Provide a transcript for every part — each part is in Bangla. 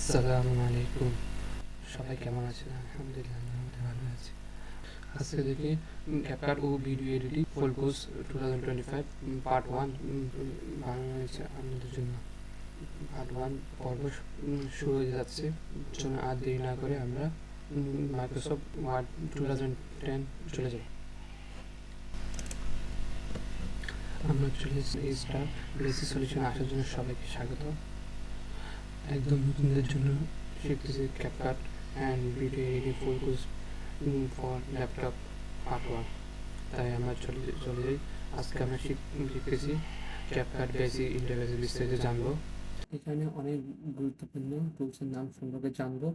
আসসালামু আলাইকুম। সবাই কেমন আছেন? আলহামদুলিল্লাহ, আমি ভালো আছি। আজকে দেখি ক্যাপকাট ও video editing full course 2025 part 1 বানানো হয়েছে আপনাদের জন্য। পার্ট 1 পর্ব শুরু হয়ে যাচ্ছে। চলুন আর দেরি না করে আমরা মাইক্রোসফট ওয়ার্ড 2010 চলে যাই। আমরা চলে এসেছি স্টার বেসিক সলিউশন আসার জন্য সবাইকে স্বাগত। একদম নতুনদের জন্য শিখতেছি CapCut and video editing full course for laptop part 1। তাই আমরা চলে যাই। আজকে আমরা শিখতেছি ক্যাপকাট বেসিক ইন্টারফেসে বিস্তারিত জানবো। এখানে অনেক গুরুত্বপূর্ণ টুলসের নাম সম্পর্কে জানবো।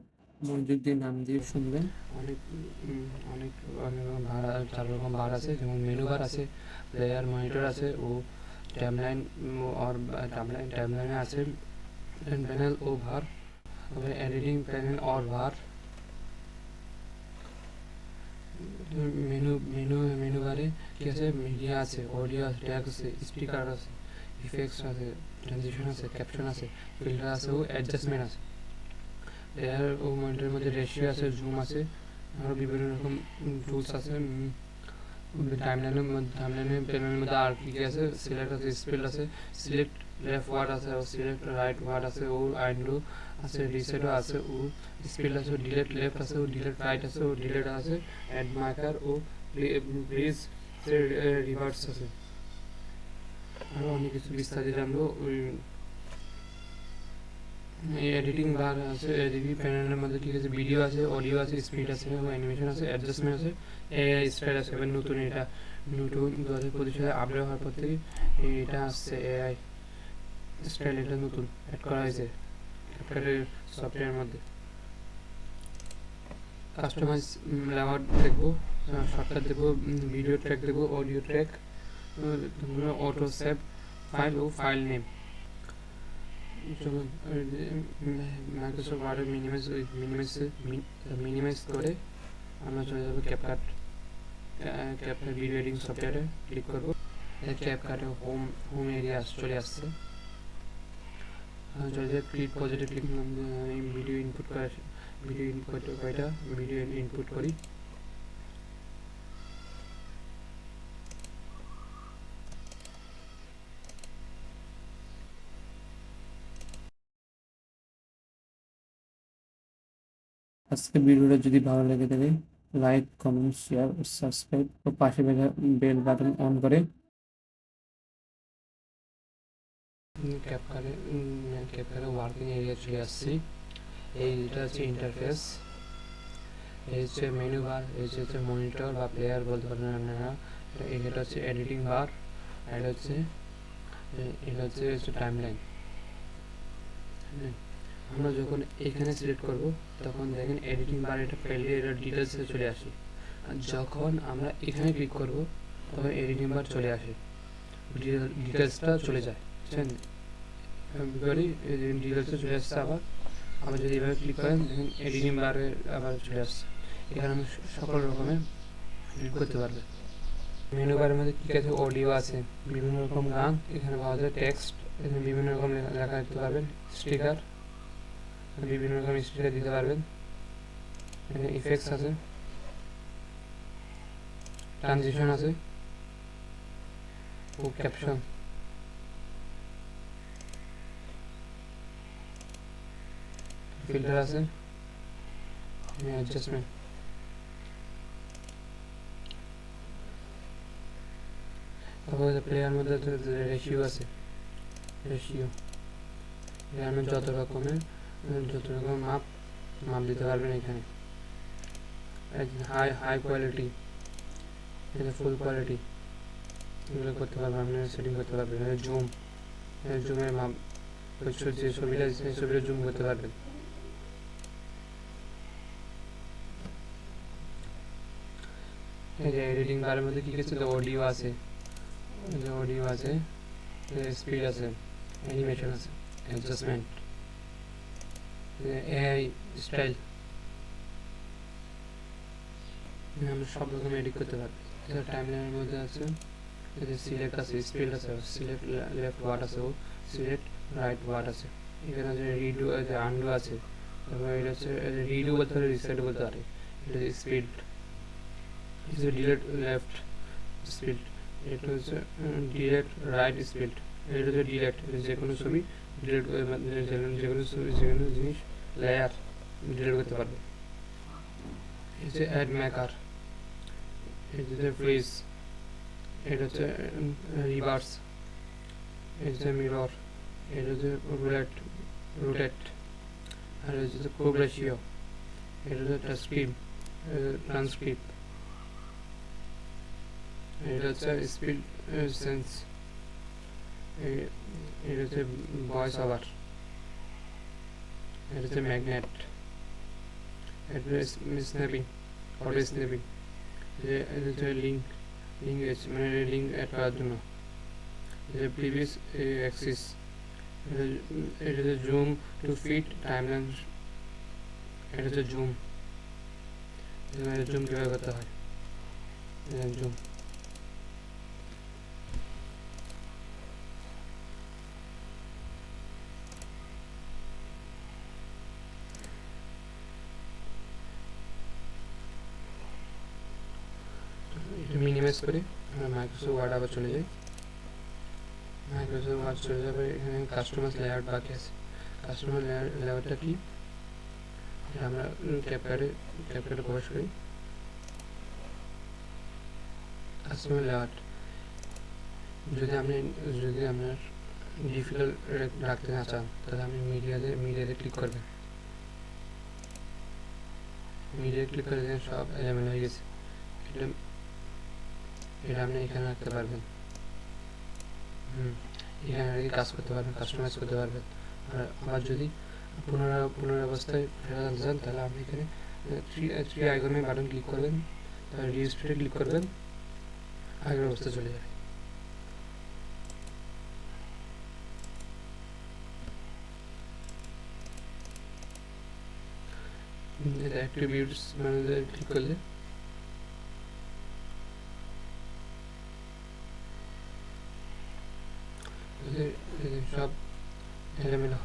মনোযোগ দিয়ে নাম দিয়ে শুনবেন। অনেক অনেক অনেক রকম বার, 4 রকম বার আছে, যেমন মেনু বার আছে, প্লেয়ার মনিটর আছে ও টাইমলাইন और टाइमलाइन আছে, প্যানেল ও ভার, এডিটিং প্যানেল और ভার। মেনু বারে কি আছে? মিডিয়া আছে, অডিও আছে, ট্যাগ আছে, স্পিকার আছে, ইফেক্টস আছে, ট্রানজিশন আছে, ক্যাপশন আছে, ফিল্টার আছে ও অ্যাডজাস্টমেন্ট আছে। প্লেয়ার ও মনিটরের মধ্যে রেশিও আছে, জুম আছে, আরও বিভিন্ন রকম টুলস আছে। টাইমলাইনের প্যানেলের মধ্যে আর কি কি আছে? সিলেক্ট আছে, স্পেল আছে, সিলেক্ট লেফট ওয়ার্ড আছে ও সিলেক্ট রাইট ওয়ার্ড আছে ও আইন্ডো আছে, রিসেটও আছে ও স্পেল আছে, ডিলেট লেফট আছে ও ডিলেট রাইট আছে ও ডিলেট আছে, অ্যাড মার্কার ও প্লিজ রিভার্স আছে। আরও অনেক কিছু বিস্তারিত জানবো। এডিটিং বার আছে, এডিটিং প্যানেলের মধ্যে ঠিক আছে, ভিডিও আছে, অডিও আছে, স্পিড আছে ও অ্যানিমেশন আছে, অ্যাডজাস্টমেন্ট আছে, এআই স্টাইল আছে। এবার নতুন, এটা নতুন 2025 সালে আপডেট হওয়ার পর থেকে এটা আসছে এআই স্টাইল, এটা নতুন অ্যাড করা হয়েছে ক্যাপকাটের সফটওয়্যারের মধ্যে। কাস্টমাইজ লেআউট দেখবো, শর্টকাট দেখবো, ভিডিও ট্র্যাক দেখবো, audio track, auto save file ও ফাইল নেম। চলুন মাইক্রোসফট ওয়ার্ড মিনিমাইজ করে আমরা চলে যাবো ক্যাপকাট ভিডিও এডিটিং সফটওয়্যারে ক্লিক করবো। ক্যাপকাটে হোম এরিয়া চলে আসছে। চলে যায় click positive click, video input করে, ভিডিও ইনপুট করি। আজকে ভিডিওটা যদি ভালো লেগে থাকে লাইক, কমেন্ট, শেয়ার, সাবস্ক্রাইব ও পাশে বেল বাটন অন করে ক্যাপকাটে ওয়ার্কিং এরিয়া চলে আসছি। এইটা হচ্ছে ইন্টারফেস, এই হচ্ছে মেনু বার, এই হচ্ছে মনিটর বা প্লেয়ার বলতে পারেন আপনারা। এটা হচ্ছে এডিটিং বার, এটা হচ্ছে টাইমলাইন। আমরা যখন এখানে সিলেক্ট করব তখন দেখেন এডিটিং বার এটা ফেলে এটা ডিটেলসে চলে আসে। আর যখন আমরা এখানে ক্লিক করব তখন এডিটিং বার চলে আসে, ডিটেলসটা চলে যায়, বুঝছেন? ডিটেলসে চলে আসছে। আবার যদি এভাবে ক্লিক করেন দেখেন এডিটিং বারে আবার চলে আসছে। এখানে আমি সকল রকমের এডিট করতে পারবেন। মেনু বারের মধ্যে কী আছে? অডিও আছে, বিভিন্ন রকম গান এখানে পাওয়া যায়, টেক্সট এখানে বিভিন্ন রকম লেখা দিতে পারবেন, স্টিকার বিভিন্ন রকম স্টিকার দিতে পারবেন, এখানে ইফেক্টস আছে, ট্রানজিশন আছে ও ক্যাপশন, ফিল্টার আছে, অ্যাডজাস্টমেন্ট। তারপরে প্লেয়ার মধ্যে রেশিও আছে, রেশিও এখানে যত রকম মাপ দিতে পারবেন। এখানে হাই কোয়ালিটি, এটা ফুল কোয়ালিটি, এগুলো করতে পারবেন, আপনারা সেটিং করতে পারবেন। জুমের মাপ, যে ছবিটা সেই ছবিটা জুম করতে পারবেন। এই যে এডিটিং বারের মধ্যে কী কিছু অডিও আছে, অডিও আছে, স্পিড আছে, অ্যানিমেশন আছে, অ্যাডজাস্টমেন্ট, এআই স্টাইল, আমরা সব রকম এডিট করতে পারবো। এটা টাইমলাইনের মধ্যে আছে, এতে সিলেক্ট আছে, স্পিড আছে, সিলেক্ট লেফট ওয়ার্ড আছে ও সিলেক্ট রাইট ওয়ার্ড আছে। এখানে যে রিডু আছে, আন্ডু আছে, তারপর এটা হচ্ছে রিডু বলতে পারে, রিসেট বলতে পারে। এটা হচ্ছে স্পিড, এটা ডিলেট লেফট স্পিড, এটা হচ্ছে ডিলেট রাইট স্পিড, এটা হচ্ছে ডিলেট, যে কোনো ছবি ডিলেট, যে কোনো ছবি, যে কোনো জিনিস লেয়ার ডিলেট করতে পারবে। এটা হচ্ছে অ্যাড মেকার, এটা হচ্ছে ফ্রিজ, এটা হচ্ছে রিভার্স, এটা হচ্ছে মিরর, এটা হচ্ছে রোটেট, আর এটা হচ্ছে প্রোগ্রেসিও, এটা হচ্ছে ট্রান্সক্রিপ্ট, এটা হচ্ছে স্পিড সেন্স, এটা হচ্ছে ভয়েস ওভার, এটা হচ্ছে ম্যাগনেট, এটা হচ্ছে স্ন্যাপিং, অটো স্ন্যাপিং, এটা হচ্ছে লিঙ্ক মানে লিঙ্ক অ্যাড করার জন্য, এটা প্রিভিয়াস অ্যাক্সিস, এটা হচ্ছে জুম টু ফিট টাইমলাইন, এটা হচ্ছে জুম, জুম কীভাবে করতে হয়, জুম। এটা মিনিমাইজ করে মাইক্রোসফট ওয়ার্ড আবার চলে যাই, মাইক্রোসফট ওয়ার্ড চলে যাবে, এখানে কাস্টমাইজ লেআউট বাকি আছে। কাস্টমার লেআউটটা কি, আমরা ক্যাপকাটে প্রবেশ করি, কাস্টমার লেআউট। যদি আপনার ডিফিকাল্ট রাখতে না চান, তাহলে আপনি মিডিয়াতে ক্লিক করবেন, মিডিয়া ক্লিক করে দেখেন সব এলোমেলো হয়ে গেছে। এটা আপনি এখানে রাখতে পারবেন, এখানে রেখে কাজ করতে পারবেন, কাস্টমাইজ করতে পারবেন। আর আবার যদি পুনরাবস্থায় ফেরত আনতে চান, তাহলে আপনি এখানে থ্রি আইকনের বাটন ক্লিক করবেন, তাহলে রিস্টোরে ক্লিক করবেন, আগের অবস্থায় চলে যাবে। অ্যাট্রিবিউটস ম্যানেজারে ক্লিক করলে সব এলোমেলো।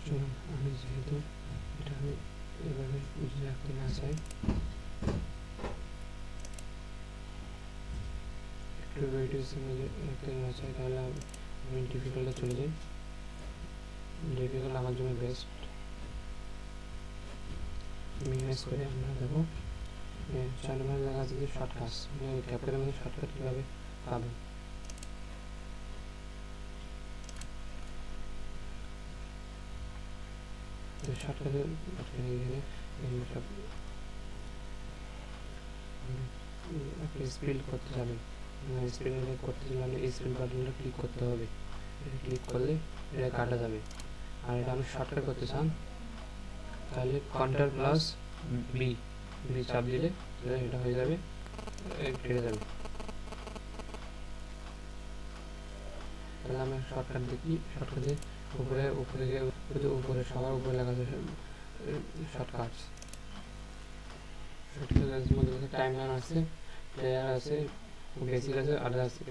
চলুন, আমি যেহেতু এটা আমি এভাবে রাখতে না চাই, একটু রাখতে না চাই, তাহলে আমি ডিফিকাল্টে চলে যাই। ডিফিকাল্ট আমার জন্য বেস্ট। মিনিমাইজ করে আমরা দেখো 4 নম্বর জায়গা আছে যে শর্টকাট, ক্যাপকাটের মধ্যে শর্টকাট কীভাবে পাবেন। শর্টকাটের এখানে সব আপনি স্পিড করতে যাবেন, স্পিড করতে গেলে এই স্পিড বাটনটা ক্লিক করতে হবে, ক্লিক করলে এটা কাটা যাবে। আর এটা আপনি শর্টকাট করতে চান, তাহলে Ctrl+B চাপ দিলে এটা হয়ে যাবে, কেটে যাবে। তাহলে আমরা শর্টকাট দেখি, শর্টকাটে উপরে সবার উপরে লেখা আছে শর্টকাটস। শর্টকাটের মধ্যে টাইমলাইন আছে, প্লেয়ার আছে, বেসিক আছে, আদার আছে,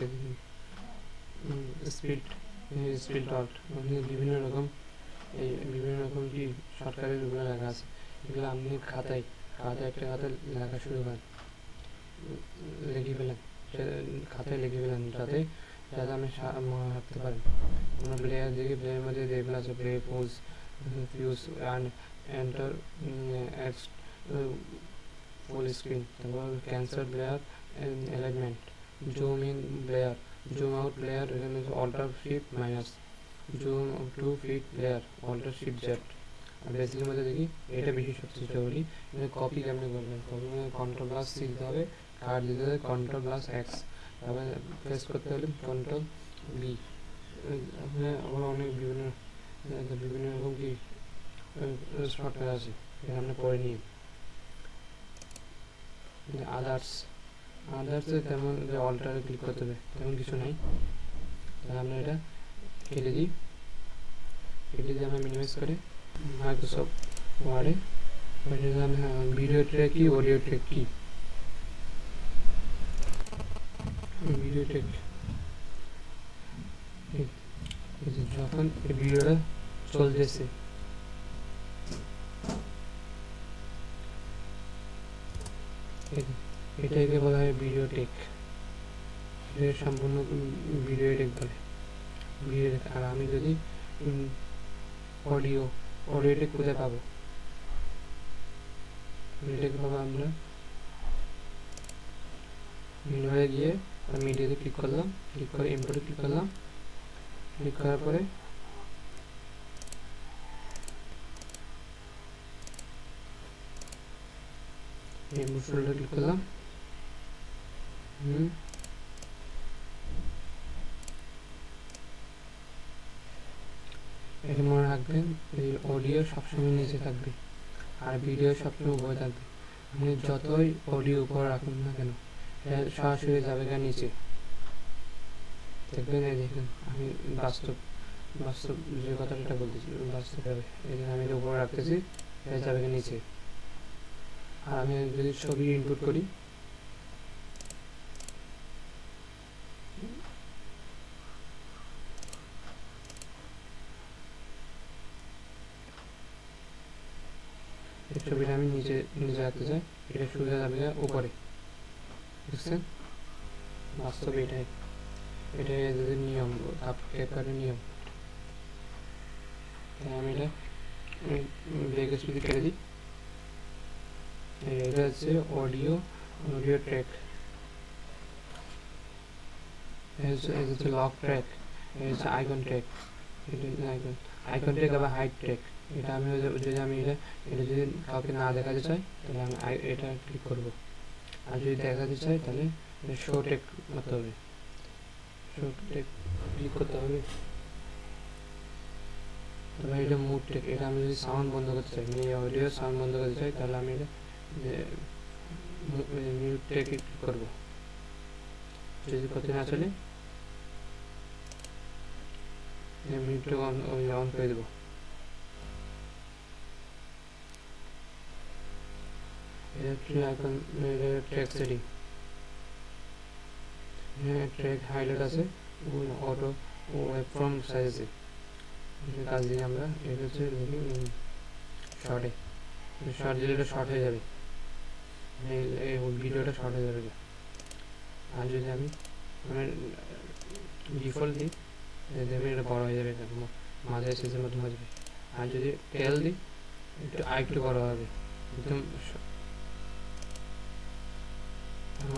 স্পিড ডট, বিভিন্ন রকম কি শর্টকাটের এগুলো লেখা আছে। এগুলো আপনি খাতায় একটা খাতায় লেখা শুরু করেন, লিখে ফেলেন, খাতায় লিখে ফেলেন, যাতে আপনি মনে রাখতে পারেন। আমরা প্লেয়ার দেখি, প্লেয়ারের মধ্যে যেগুলো আছে play, pause, fuse and enter, full screen, তারপর cancel player, alignment, zoom in player, zoom out player, এখানে alter shift minus, zoom to fit player, alter shift Z. আর বেসিকের মধ্যে দেখি এটা বেশি সবচেয়ে জরুরি, কপি কেমনি করবেন, কপি Ctrl+C দিতে হবে, কার্ড দিতে হবে Ctrl+X, তারপরে প্রেস করতে হলে Ctrl+V। আবার অনেক বিভিন্ন রকম কি শর্টকাট আছে, এটা আমরা পরে নিই। আদার্সে তেমন অল্টারে ক্লিক করতে হবে তেমন কিছু নাই, তাহলে আমরা এটা কেটে দিই। আমরা মিনিমাইজ করে মাইক্রোসফট ওয়ার্ডে ভিডিও ট্র্যাক কি, অডিও ট্র্যাক কি, ভিডিও ট্র্যাক যখন এই ভিডিওটা চলতেছে। এটাকে বলা হয় ভিডিও টেক, এটা সম্পূর্ণ ভিডিও টেক বলে ভিডিও টেক। আর আমি যদি অডিও টেক কোথায় পাবো? অডিও টেক পাবো আমরা মেনুবারে গিয়ে মিডিয়াতে ক্লিক করলাম, ক্লিক করে ইম্পোর্টে ক্লিক করলাম, ক্লিক করার পরে ইম্পোর্ট ফোল্ডারে ক্লিক করলাম। এটা মনে রাখবেন, এই অডিও সবসময় নিচে থাকবে আর ভিডিও সবসময় উপরে থাকবে। মানে যতই অডিও উপরে রাখুন না কেন, এটা সরাসরি যাবে গা নিচে। দেখবেন, এই দেখুন আমি বাস্তব যে কথাটা বলতেছি বাস্তবভাবে, এই জন্য আমি এটা উপরে রাখতেছি, এটা যাবে গা নিচে। আর আমি যদি ছবি ইনপুট করি, এই ছবিটা আমি নিচে রাখতে চাই, এটা সোজা যাবে উপরে। বুঝছেন? বাস্তবে এটাই এদের নিয়ম, ক্যাপকাটের নিয়ম। তাই আমি এটা ব্যাক স্পেসে কেটে দিই। এটা হচ্ছে অডিও ট্র্যাক, এটা হচ্ছে লক ট্র্যাক, এটা হচ্ছে আইকন ট্র্যাক, এটা আইকন ট্র্যাক আবার হাইট ট্র্যাক। এটা আমি যদি আমি এটা যদি কাউকে না দেখাতে চাই তাহলে আমি এটা ক্লিক করব, আর যদি দেখাতে চাই তাহলে শো ট্র্যাক করতে হবে, শো ট্র্যাক ক্লিক করতে হবে। তারপরে এটা মুড ট্র্যাক, এটা আমি যদি সাউন্ড বন্ধ করতে চাই, মানে অডিও সাউন্ড বন্ধ করতে চাই, তাহলে আমি এটা মিউট ট্র্যাকে ক্লিক করব। যদি করতে না চলে মিউটটা অন করে দেবো। ট্র্যাক সেটিং, ট্র্যাক হাইলাইট আছে, অটো ওয়েব ফ্রম সাইজ আছে, কাজ দিই আমরা। এটা হচ্ছে শর্টে, শর্ট দিলে এটা শর্ট হয়ে যাবে, এই ভিডিওটা শর্ট হয়ে যাবে। আর যদি আমি ডিফল্ট দিই, দেখবেন এটা বড় হয়ে যাবে, মাঝে সিজের মধ্যে হয়ে যাবে। আর যদি টেল দিই একটু বড় হবে একদম।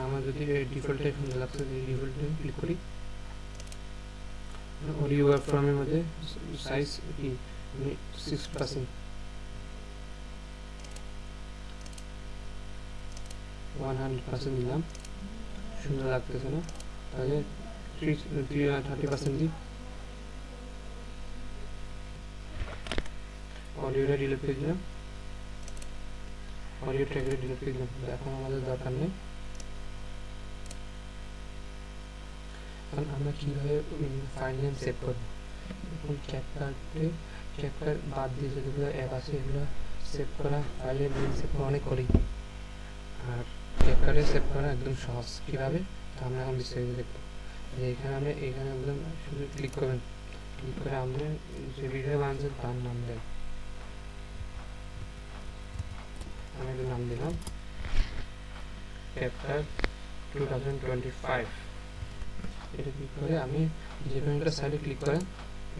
আমার যদি ডিফল্টটাই সুন্দর লাগছে, ডিফল্টে ক্লিক করি, অডিও ওয়েব ফ্রমের মধ্যে সাইজ কি 6%, 100% দিলাম, সুন্দর লাগতেছে না, তাহলে 30% দিই। অডিওটা ডিলিট করে দিলাম, অডিও ট্র্যাকটা ডিলিট করে দিলাম, এখন আমাদের দরকার নেই। এখন আমরা কীভাবে ফাইল নেম সেভ করবো? এখন ক্যাপকাট বাদ দিয়ে যেগুলো অ্যাপ আছে এগুলো সেভ করা, ফাইলের নেম সেভ করা অনেক করি, আর ক্যাপকাটে সেভ করা একদম সহজ। কীভাবে তা আমরা এখন বিস্তারিত দেখবো। যে এখানে একদম শুধু ক্লিক করবেন, ক্লিক করে আমরা যে ভিডিও বানাচ্ছেন তার নাম দেন। আমি একটা নাম দিলাম ক্যাপকাট 2025। এটা ক্লিক করে আমি যে কোনো একটা সাইডে ক্লিক করেন,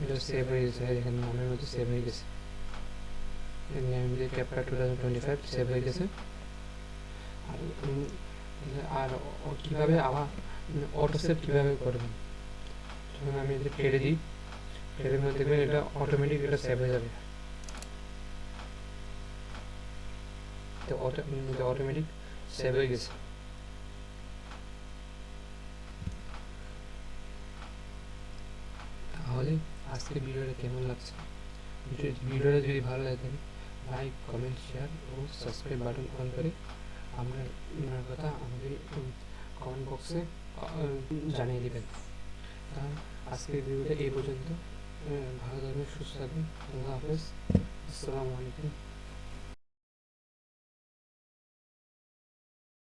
এটা সেভ হয়ে গেছে, এখানে নামের মধ্যে সেভ হয়ে গেছে, আমি যে ক্যাপকাট 2025 সেভ হয়ে গেছে। আর কীভাবে আবার অটো সেভ কীভাবে করবেন, যখন আমি এটা ছেড়ে দিই, ছেড়ে মধ্যে দেখবেন এটা অটোমেটিক এটা সেভ হয়ে যাবে, তো অটোমেটিক সেভ হয়ে গেছে। তাহলে আজকের ভিডিওটা কেমন লাগছে? ভিডিওটা যদি ভালো লাগে থাকে লাইক, কমেন্ট, শেয়ার ও সাবস্ক্রাইব বাটন অন করে আপনার কথা আমাদের কমেন্ট বক্সে জানিয়ে দেবেন। তাই আজকের ভিডিওটা এই পর্যন্ত। ভালো থাকবেন, সুস্থ থাকবেন। আল্লাহ হাফেজ, আসসালামু আলাইকুম।